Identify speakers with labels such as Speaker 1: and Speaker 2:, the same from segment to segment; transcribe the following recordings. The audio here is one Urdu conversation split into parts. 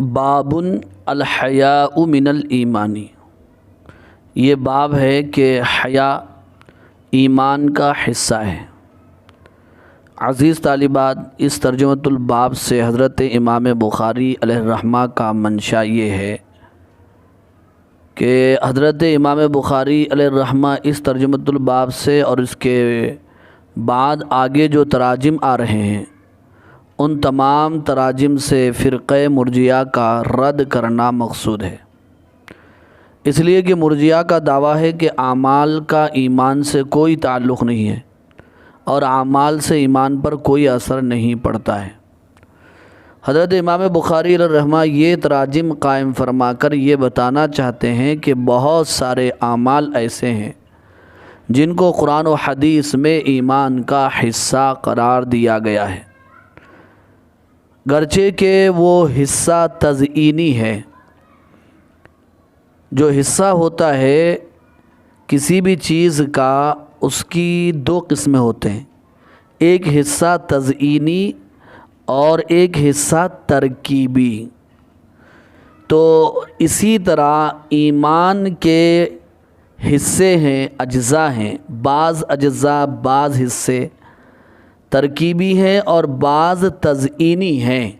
Speaker 1: باب الحیاء من الایمانی، یہ باب ہے کہ حیا ایمان کا حصہ ہے۔ عزیز طالبات، اس ترجمۃ الباب سے حضرت امام بخاری علیہ الرحمہ کا منشا یہ ہے کہ حضرت امام بخاری علیہ الرحمہ اس ترجمۃ الباب سے اور اس کے بعد آگے جو تراجم آ رہے ہیں ان تمام تراجم سے فرقہ مرجیہ کا رد کرنا مقصود ہے، اس لیے کہ مرجیہ کا دعویٰ ہے کہ اعمال کا ایمان سے کوئی تعلق نہیں ہے اور اعمال سے ایمان پر کوئی اثر نہیں پڑتا ہے۔ حضرت امام بخاری علیہ الرحمہ یہ تراجم قائم فرما کر یہ بتانا چاہتے ہیں کہ بہت سارے اعمال ایسے ہیں جن کو قرآن و حدیث میں ایمان کا حصہ قرار دیا گیا ہے، گرچہ کہ وہ حصہ تزئینی ہے۔ جو حصہ ہوتا ہے کسی بھی چیز کا، اس کی دو قسمیں ہوتے ہیں، ایک حصہ تزئینی اور ایک حصہ ترکیبی۔ تو اسی طرح ایمان کے حصے ہیں، اجزاء ہیں، بعض اجزاء بعض حصے ترکیبی ہیں اور بعض تزئینی ہیں۔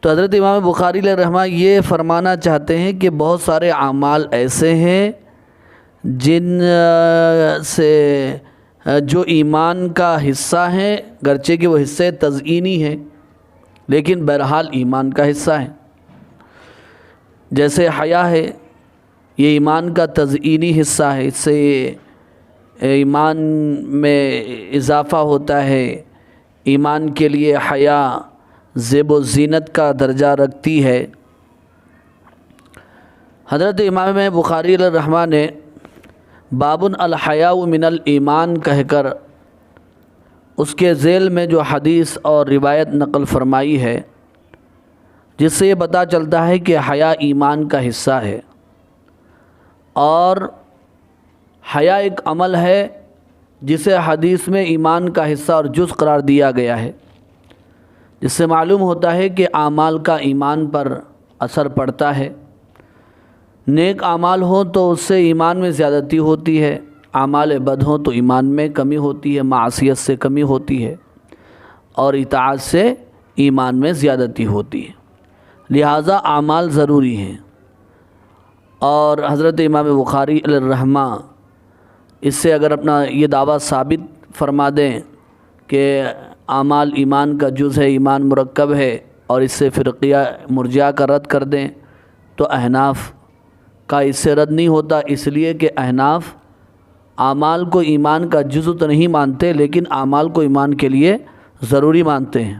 Speaker 1: تو حضرت امام بخاری علیہ الرحمہ یہ فرمانا چاہتے ہیں کہ بہت سارے اعمال ایسے ہیں جن سے جو ایمان کا حصہ ہیں، گرچہ کہ وہ حصے تزئینی ہیں لیکن بہرحال ایمان کا حصہ ہیں۔ جیسے حیا ہے، یہ ایمان کا تزئینی حصہ ہے، اس سے ایمان میں اضافہ ہوتا ہے۔ ایمان کے لیے حیا زیب و زینت کا درجہ رکھتی ہے۔ حضرت امام بخاری علیہ الرحمہ نے باب الحیاء من الایمان کہہ کر اس کے ذیل میں جو حدیث اور روایت نقل فرمائی ہے، جس سے یہ پتہ چلتا ہے کہ حیا ایمان کا حصہ ہے اور حیا ایک عمل ہے جسے حدیث میں ایمان کا حصہ اور جز قرار دیا گیا ہے، جس سے معلوم ہوتا ہے کہ اعمال کا ایمان پر اثر پڑتا ہے۔ نیک اعمال ہوں تو اس سے ایمان میں زیادتی ہوتی ہے، اعمال بد ہوں تو ایمان میں کمی ہوتی ہے، معصیت سے کمی ہوتی ہے اور اطاعت سے ایمان میں زیادتی ہوتی ہے۔ لہٰذا اعمال ضروری ہیں، اور حضرت امام بخاری علیہ الرحمہ اس سے اگر اپنا یہ دعویٰ ثابت فرما دیں کہ اعمال ایمان کا جز ہے، ایمان مرکب ہے، اور اس سے فرقیہ مرجیہ کا رد کر دیں تو احناف کا اس سے رد نہیں ہوتا، اس لیے کہ احناف اعمال کو ایمان کا جزء تو نہیں مانتے لیکن اعمال کو ایمان کے لیے ضروری مانتے ہیں،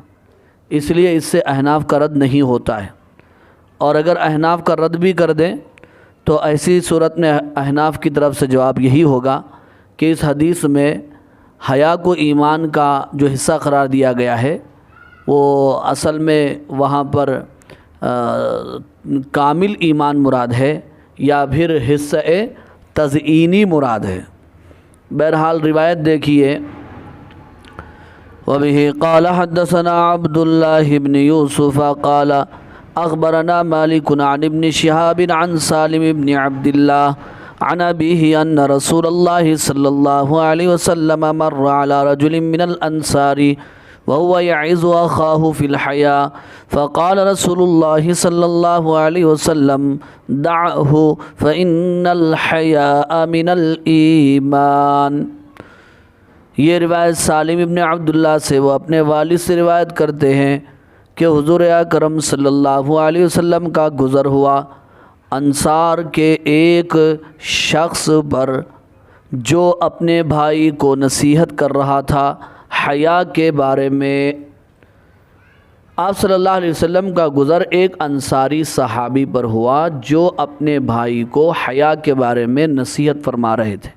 Speaker 1: اس لیے اس سے احناف کا رد نہیں ہوتا ہے۔ اور اگر احناف کا رد بھی کر دیں تو ایسی صورت میں احناف کی طرف سے جواب یہی ہوگا کہ اس حدیث میں حیا کو ایمان کا جو حصہ قرار دیا گیا ہے وہ اصل میں وہاں پر کامل ایمان مراد ہے یا پھر حصہ تزئینی مراد ہے۔ بہرحال روایت دیکھیے، وَبِهِ قَالَ حَدَّثَنَا عَبْدُ اللَّهِ بْنِ يُوسُفَ قَالَ أخبرنا مالك عن ابن شهاب عن سالم بن عبد الله عن أبيه أن رسول الله صلى الله عليه وسلم مر على رجل من الأنصار وهو يعظ أخاه في الحياء فقال رسول الله صلى الله عليه وسلم دعه فإن الحياء من الإيمان۔ یہ روایت سالم ابن عبداللہ سے، وہ اپنے والد سے روایت کرتے ہیں کہ حضور اکرم صلی اللہ علیہ وسلم کا گزر ہوا انصار کے ایک شخص پر جو اپنے بھائی کو نصیحت کر رہا تھا حیا کے بارے میں۔ آپ صلی اللہ علیہ وسلم کا گزر ایک انصاری صحابی پر ہوا جو اپنے بھائی کو حیا کے بارے میں نصیحت فرما رہے تھے۔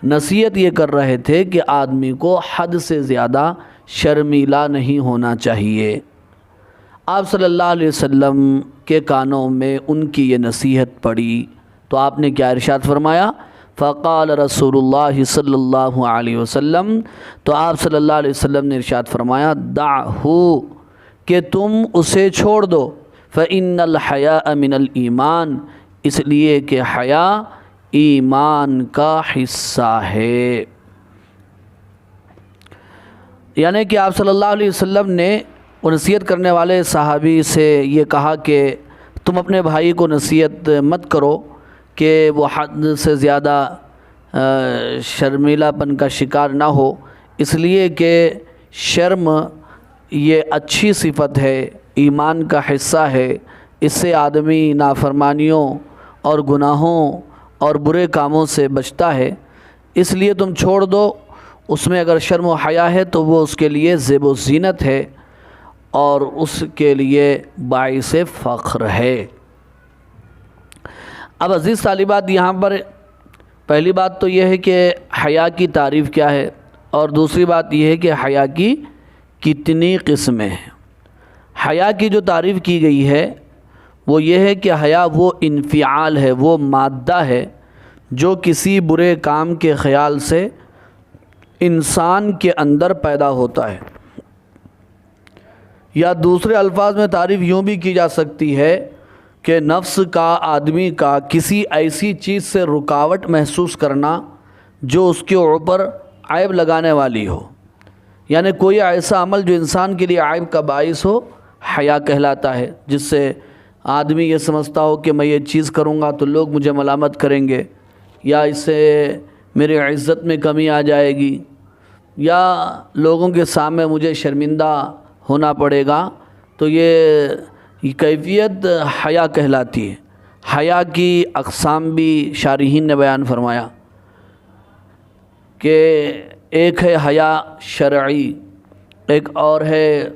Speaker 1: نصیحت یہ کر رہے تھے کہ آدمی کو حد سے زیادہ شرمیلا نہیں ہونا چاہیے۔ آپ صلی اللہ علیہ وسلم کے کانوں میں ان کی یہ نصیحت پڑی تو آپ نے کیا ارشاد فرمایا؟ فقال رسول اللہ صلی اللہ علیہ وسلم، تو آپ صلی اللہ علیہ وسلم نے ارشاد فرمایا دعہو، کہ تم اسے چھوڑ دو، فإن الحیاء من الایمان، اس لیے کہ حیا ایمان کا حصہ ہے۔ یعنی کہ آپ صلی اللہ علیہ وسلم نے نصیحت کرنے والے صحابی سے یہ کہا کہ تم اپنے بھائی کو نصیحت مت کرو کہ وہ حد سے زیادہ شرمیلا پن کا شکار نہ ہو، اس لیے کہ شرم یہ اچھی صفت ہے، ایمان کا حصہ ہے، اس سے آدمی نافرمانیوں اور گناہوں اور برے کاموں سے بچتا ہے، اس لیے تم چھوڑ دو۔ اس میں اگر شرم و حیا ہے تو وہ اس کے لیے زیب و زینت ہے اور اس کے لیے باعث فخر ہے۔ اب عزیز طالبات، یہاں پر پہلی بات تو یہ ہے کہ حیا کی تعریف کیا ہے، اور دوسری بات یہ ہے کہ حیا کی کتنی قسمیں ہیں۔ حیا کی جو تعریف کی گئی ہے وہ یہ ہے کہ حیا وہ انفعال ہے، وہ مادہ ہے جو کسی برے کام کے خیال سے انسان کے اندر پیدا ہوتا ہے، یا دوسرے الفاظ میں تعریف یوں بھی کی جا سکتی ہے کہ نفس کا، آدمی کا کسی ایسی چیز سے رکاوٹ محسوس کرنا جو اس کے اوپر عیب لگانے والی ہو، یعنی کوئی ایسا عمل جو انسان کے لیے عیب کا باعث ہو، حیا کہلاتا ہے، جس سے آدمی یہ سمجھتا ہو کہ میں یہ چیز کروں گا تو لوگ مجھے ملامت کریں گے، یا اس سے میری عزت میں کمی آ جائے گی، یا لوگوں کے سامنے مجھے شرمندہ ہونا پڑے گا، تو یہ کیفیت حیا کہلاتی ہے۔ حیا کی اقسام بھی شارحین نے بیان فرمایا کہ ایک ہے حیا شرعی، ایک اور ہے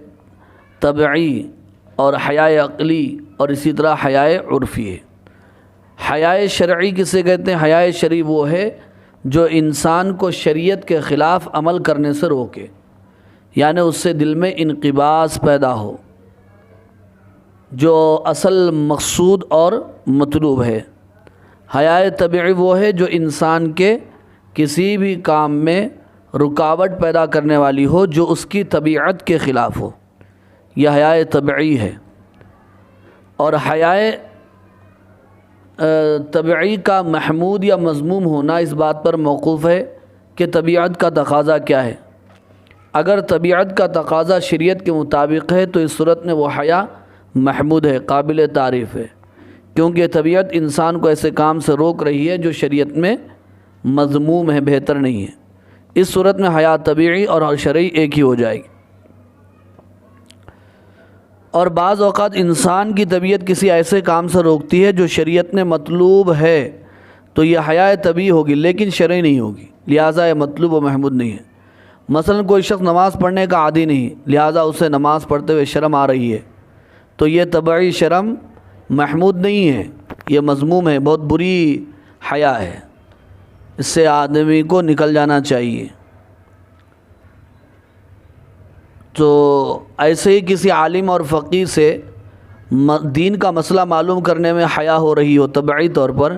Speaker 1: طبعی، اور حیا عقلی، اور اسی طرح حیا عرفی ہے۔ حیا شرعی کسے کہتے ہیں؟ حیا شرعی وہ ہے جو انسان کو شریعت کے خلاف عمل کرنے سے روکے، یعنی اس سے دل میں انقباض پیدا ہو جو اصل مقصود اور مطلوب ہے۔ حیا طبعی وہ ہے جو انسان کے کسی بھی کام میں رکاوٹ پیدا کرنے والی ہو جو اس کی طبیعت کے خلاف ہو، یہ حیا طبعی ہے۔ اور حیا طبعی کا محمود یا مذموم ہونا اس بات پر موقوف ہے کہ طبیعت کا تقاضا کیا ہے۔ اگر طبیعت کا تقاضا شریعت کے مطابق ہے تو اس صورت میں وہ حیا محمود ہے، قابل تعریف ہے، کیونکہ طبیعت انسان کو ایسے کام سے روک رہی ہے جو شریعت میں مذموم ہے، بہتر نہیں ہے۔ اس صورت میں حیا طبیعی اور شرعی ایک ہی ہو جائے گی۔ اور بعض اوقات انسان کی طبیعت کسی ایسے کام سے روکتی ہے جو شریعت میں مطلوب ہے، تو یہ حیا طبیعی ہوگی لیکن شرعی نہیں ہوگی، لہٰذا یہ مطلوب و محمود نہیں ہے۔ مثلا کوئی شخص نماز پڑھنے کا عادی نہیں، لہٰذا اسے نماز پڑھتے ہوئے شرم آ رہی ہے، تو یہ طبعی شرم محمود نہیں ہے، یہ مذموم ہے، بہت بری حیا ہے، اس سے آدمی کو نکل جانا چاہیے۔ تو ایسے ہی کسی عالم اور فقیہ سے دین کا مسئلہ معلوم کرنے میں حیا ہو رہی ہو طبعی طور پر،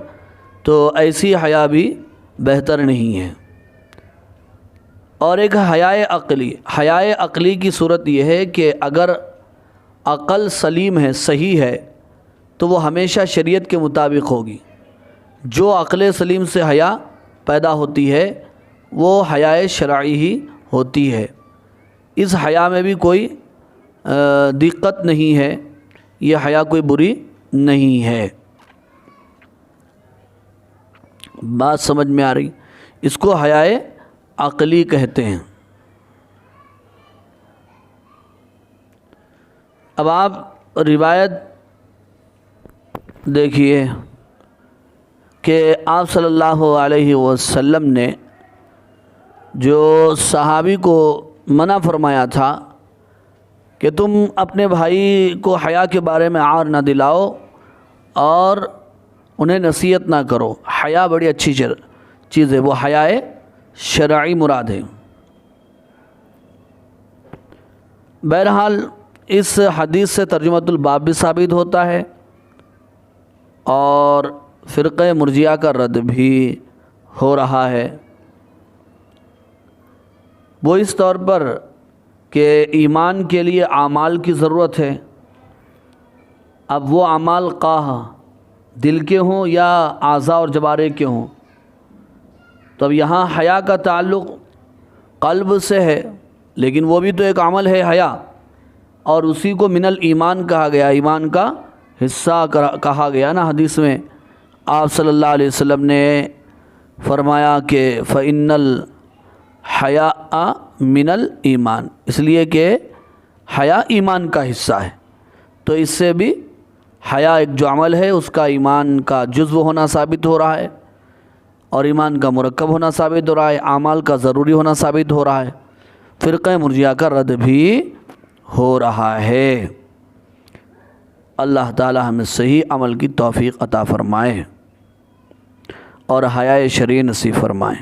Speaker 1: تو ایسی حیا بھی بہتر نہیں ہے۔ اور ایک حیا عقلی، حیا عقلی کی صورت یہ ہے کہ اگر عقل سلیم ہے، صحیح ہے، تو وہ ہمیشہ شریعت کے مطابق ہوگی۔ جو عقل سلیم سے حیا پیدا ہوتی ہے وہ حیا شرعی ہی ہوتی ہے۔ اس حیا میں بھی کوئی دقت نہیں ہے، یہ حیا کوئی بری نہیں ہے۔ بات سمجھ میں آ رہی؟ اس کو حیا عقلی کہتے ہیں۔ اب آپ روایت دیکھیے کہ آپ صلی اللہ علیہ وسلم نے جو صحابی کو منع فرمایا تھا کہ تم اپنے بھائی کو حیا کے بارے میں عار نہ دلاؤ اور انہیں نصیحت نہ کرو، حیا بڑی اچھی چیز ہے، وہ حیا شرعی مراد ہے۔ بہرحال اس حدیث سے ترجمۃ الباب بھی ثابت ہوتا ہے اور فرقہ مرجئہ کا رد بھی ہو رہا ہے۔ وہ اس طور پر کہ ایمان کے لیے اعمال کی ضرورت ہے۔ اب وہ اعمال خواہ دل کے ہوں یا اعضاء اور جوارح کے ہوں، تو اب یہاں حیا کا تعلق قلب سے ہے، لیکن وہ بھی تو ایک عمل ہے حیا، اور اسی کو من الایمان کہا گیا، ایمان کا حصہ کہا گیا نا۔ حدیث میں آپ صلی اللہ علیہ وسلم نے فرمایا کہ فإن الحیاء من الایمان، اس لیے کہ حیا ایمان کا حصہ ہے، تو اس سے بھی حیا ایک جو عمل ہے اس کا ایمان کا جزو ہونا ثابت ہو رہا ہے، اور ایمان کا مرکب ہونا ثابت ہو رہا ہے، اعمال کا ضروری ہونا ثابت ہو رہا ہے، فرقہ مرجیہ کا رد بھی ہو رہا ہے۔ اللہ تعالی ہمیں صحیح عمل کی توفیق عطا فرمائے اور حیائے شرعی نصیب فرمائے۔